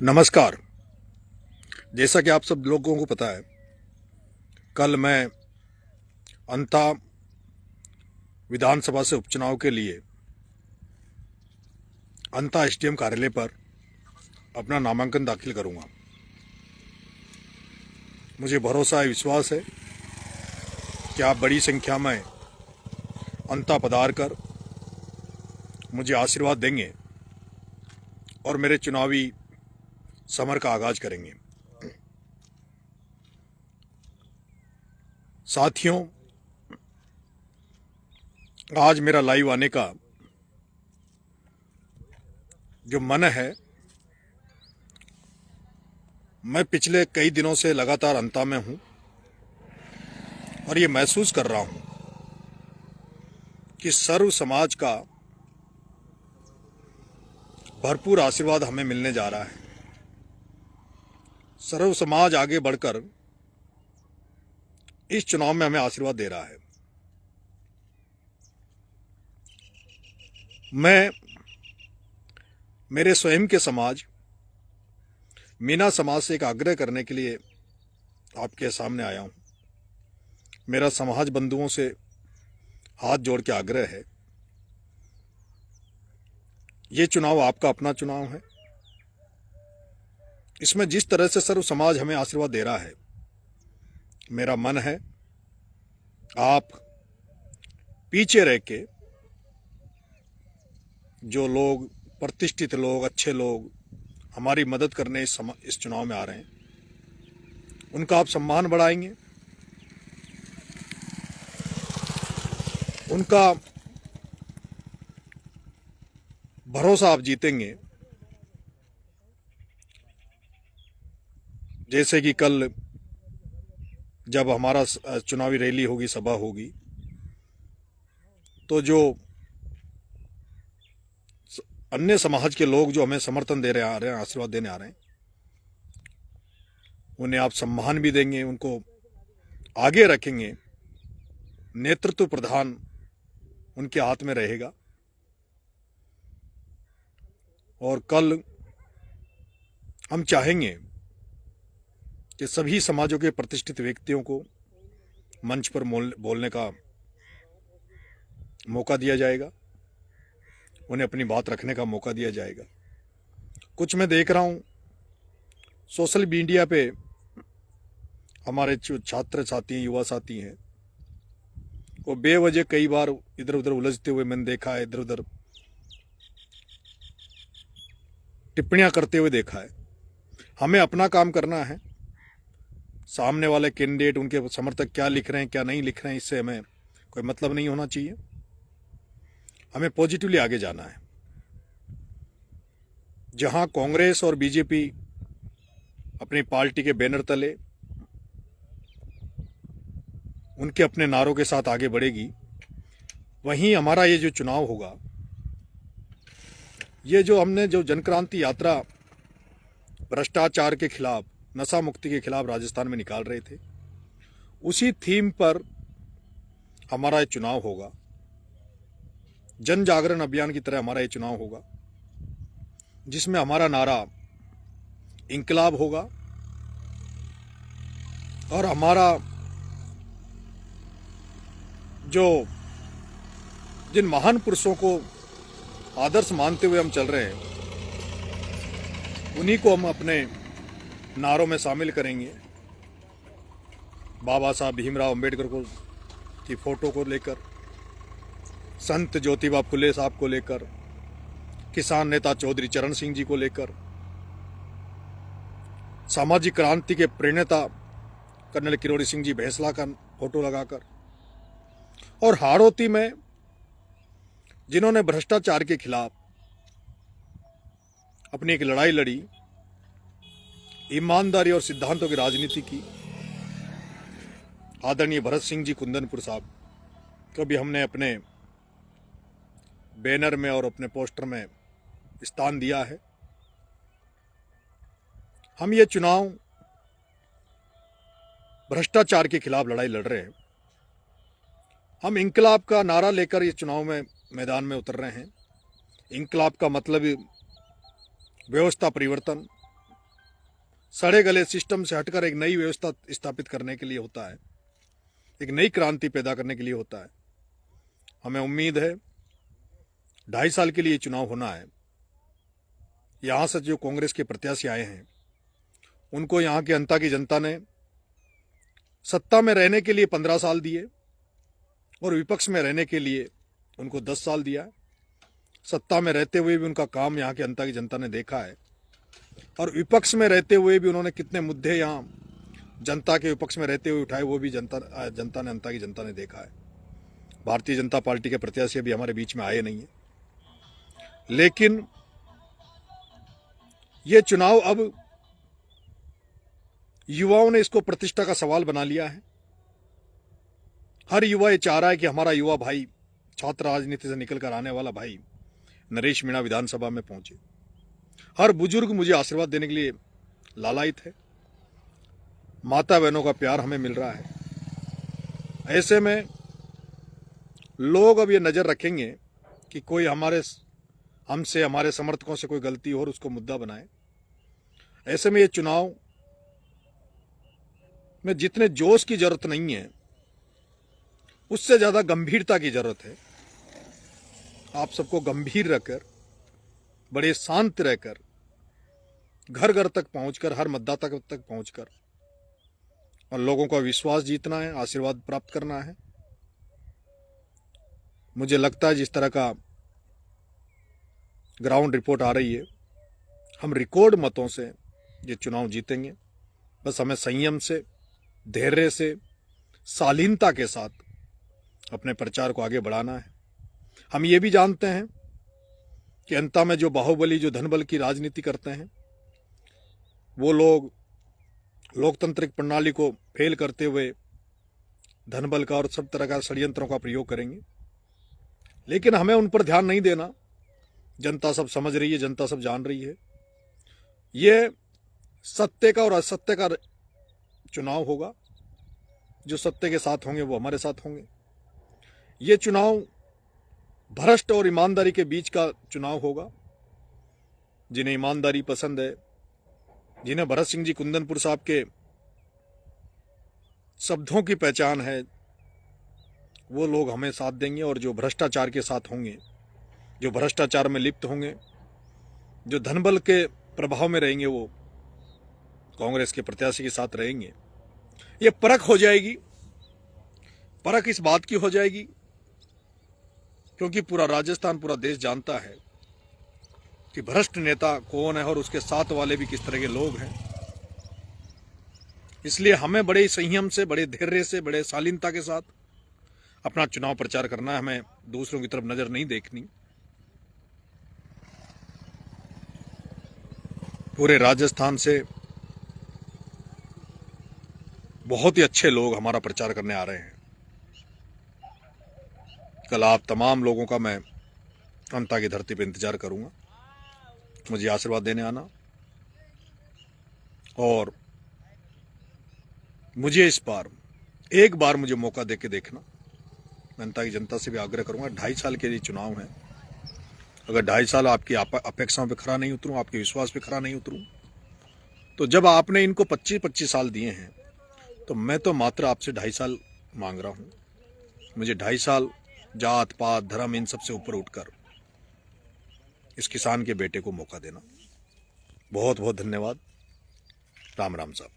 नमस्कार। जैसा कि आप सब लोगों को पता है, कल मैं अंता विधानसभा से उपचुनाव के लिए अंता एसडीएम कार्यालय पर अपना नामांकन दाखिल करूंगा। मुझे भरोसा है, विश्वास है कि आप बड़ी संख्या में अंता पधार कर मुझे आशीर्वाद देंगे और मेरे चुनावी समर का आगाज करेंगे। साथियों, आज मेरा लाइव आने का जो मन है, मैं पिछले कई दिनों से लगातार अंता में हूं और ये महसूस कर रहा हूं कि सर्व समाज का भरपूर आशीर्वाद हमें मिलने जा रहा है। सर्व समाज आगे बढ़कर इस चुनाव में हमें आशीर्वाद दे रहा है। मैं मेरे स्वयं के समाज मीना समाज से एक आग्रह करने के लिए आपके सामने आया हूं। मेरा समाज बंधुओं से हाथ जोड़ के आग्रह है, ये चुनाव आपका अपना चुनाव है। इसमें जिस तरह से सर्व समाज हमें आशीर्वाद दे रहा है, मेरा मन है आप पीछे रह के जो लोग प्रतिष्ठित लोग, अच्छे लोग हमारी मदद करने इस चुनाव में आ रहे हैं, उनका आप सम्मान बढ़ाएंगे, उनका भरोसा आप जीतेंगे। जैसे कि कल जब हमारा चुनावी रैली होगी, सभा होगी, तो जो अन्य समाज के लोग जो हमें समर्थन दे रहे आ रहे हैं, आशीर्वाद देने आ रहे हैं, उन्हें आप सम्मान भी देंगे, उनको आगे रखेंगे। नेतृत्व प्रधान उनके हाथ में रहेगा और कल हम चाहेंगे कि सभी समाजों के प्रतिष्ठित व्यक्तियों को मंच पर बोलने का मौका दिया जाएगा, उन्हें अपनी बात रखने का मौका दिया जाएगा। कुछ मैं देख रहा हूं सोशल मीडिया पे, हमारे जो छात्र साथी, युवा साथी हैं, वो बेवजह कई बार इधर उधर उलझते हुए मैंने देखा है, इधर उधर टिप्पणियां करते हुए देखा है। हमें अपना काम करना है। सामने वाले कैंडिडेट, उनके समर्थक क्या लिख रहे हैं, क्या नहीं लिख रहे हैं, इससे हमें कोई मतलब नहीं होना चाहिए। हमें पॉजिटिवली आगे जाना है। जहां कांग्रेस और बीजेपी अपनी पार्टी के बैनर तले उनके अपने नारों के साथ आगे बढ़ेगी, वहीं हमारा ये जो चुनाव होगा, ये जो हमने जो जनक्रांति यात्रा भ्रष्टाचार के खिलाफ, नशा मुक्ति के खिलाफ राजस्थान में निकाल रहे थे, उसी थीम पर हमारा ये चुनाव होगा। जन जागरण अभियान की तरह हमारा ये चुनाव होगा, जिसमें हमारा नारा इंकलाब होगा और हमारा जो जिन महान पुरुषों को आदर्श मानते हुए हम चल रहे हैं, उन्हीं को हम अपने नारों में शामिल करेंगे। बाबा साहब भीमराव अंबेडकर को की फोटो को लेकर, संत ज्योतिबा फुले साहब को लेकर, किसान नेता चौधरी चरण सिंह जी को लेकर, सामाजिक क्रांति के प्रणेता कर्नल किरोड़ी सिंह जी भैंसला का फोटो लगाकर, और हाड़ौती में जिन्होंने भ्रष्टाचार के खिलाफ अपनी एक लड़ाई लड़ी, ईमानदारी और सिद्धांतों की राजनीति की, आदरणीय भरत सिंह जी कुंदनपुर साहब को भी हमने अपने बैनर में और अपने पोस्टर में स्थान दिया है। हम ये चुनाव भ्रष्टाचार के खिलाफ लड़ाई लड़ रहे हैं। हम इंकलाब का नारा लेकर ये चुनाव में मैदान में उतर रहे हैं। इंकलाब का मतलब व्यवस्था परिवर्तन, सड़े गले सिस्टम से हटकर एक नई व्यवस्था स्थापित करने के लिए होता है, एक नई क्रांति पैदा करने के लिए होता है। हमें उम्मीद है 2.5 साल के लिए चुनाव होना है। यहाँ से जो कांग्रेस के प्रत्याशी आए हैं उनको यहाँ की जनता ने सत्ता में रहने के लिए 15 साल दिए और विपक्ष में रहने के लिए उनको 10 साल दिया। सत्ता में रहते हुए भी उनका काम यहाँ की जनता ने देखा है और विपक्ष में रहते हुए भी उन्होंने कितने मुद्दे यहाँ जनता के विपक्ष में रहते हुए उठाए वो भी जनता ने देखा है। भारतीय जनता पार्टी के प्रत्याशी अभी हमारे बीच में आए नहीं है, लेकिन ये चुनाव अब युवाओं ने इसको प्रतिष्ठा का सवाल बना लिया है। हर युवा ये चाह रहा है कि हमारा युवा भाई, छात्र राजनीति से निकलकर आने वाला भाई नरेश मीणा विधानसभा में पहुंचे। हर बुजुर्ग मुझे आशीर्वाद देने के लिए लालायित है। माता बहनों का प्यार हमें मिल रहा है। ऐसे में लोग अब ये नजर रखेंगे कि कोई हमसे हमारे समर्थकों से कोई गलती हो और उसको मुद्दा बनाए। ऐसे में ये चुनाव में जितने जोश की जरूरत नहीं है, उससे ज्यादा गंभीरता की जरूरत है। आप सबको गंभीर रखकर, बड़े शांत रहकर, घर घर तक पहुंचकर, हर मतदाता तक पहुंचकर और लोगों का विश्वास जीतना है, आशीर्वाद प्राप्त करना है। मुझे लगता है जिस तरह का ग्राउंड रिपोर्ट आ रही है, हम रिकॉर्ड मतों से ये चुनाव जीतेंगे। बस हमें संयम से, धैर्य से, शालीनता के साथ अपने प्रचार को आगे बढ़ाना है। हम ये भी जानते हैं कि अंत में जो बाहुबली, जो धनबल की राजनीति करते हैं, वो लोग लोकतांत्रिक प्रणाली को फेल करते हुए धनबल का और सब तरह का षड्यंत्रों का प्रयोग करेंगे। लेकिन हमें उन पर ध्यान नहीं देना। जनता सब समझ रही है, जनता सब जान रही है। ये सत्य का और असत्य का चुनाव होगा। जो सत्य के साथ होंगे वो हमारे साथ होंगे। ये चुनाव भ्रष्ट और ईमानदारी के बीच का चुनाव होगा। जिन्हें ईमानदारी पसंद है, जिन्हें भरत सिंह जी कुंदनपुर साहब के शब्दों की पहचान है, वो लोग हमें साथ देंगे। और जो भ्रष्टाचार के साथ होंगे, जो भ्रष्टाचार में लिप्त होंगे, जो धनबल के प्रभाव में रहेंगे, वो कांग्रेस के प्रत्याशी के साथ रहेंगे। ये परख हो जाएगी। परख इस बात की हो जाएगी क्योंकि पूरा राजस्थान, पूरा देश जानता है कि भ्रष्ट नेता कौन है और उसके साथ वाले भी किस तरह के लोग हैं। इसलिए हमें बड़े संयम से, बड़े धैर्य से, बड़े शालीनता के साथ अपना चुनाव प्रचार करना है। हमें दूसरों की तरफ नजर नहीं देखनी। पूरे राजस्थान से बहुत ही अच्छे लोग हमारा प्रचार करने आ रहे हैं। कल आप तमाम लोगों का मैं अंता की धरती पर इंतजार करूंगा। मुझे आशीर्वाद देने आना और मुझे इस बार एक बार मुझे मौका देके देखना। मैं अंता की जनता से भी आग्रह करूंगा, 2.5 साल के लिए चुनाव है। अगर 2.5 साल आपकी अपेक्षाओं पे खरा नहीं उतरूं, आपके विश्वास पे खरा नहीं उतरूं, तो जब आपने इनको 25-25 साल दिए हैं, तो मैं तो मात्र आपसे 2.5 साल मांग रहा हूं। मुझे 2.5 साल जात पात धर्म इन सबसे ऊपर उठकर इस किसान के बेटे को मौका देना। बहुत बहुत धन्यवाद। राम राम साहब।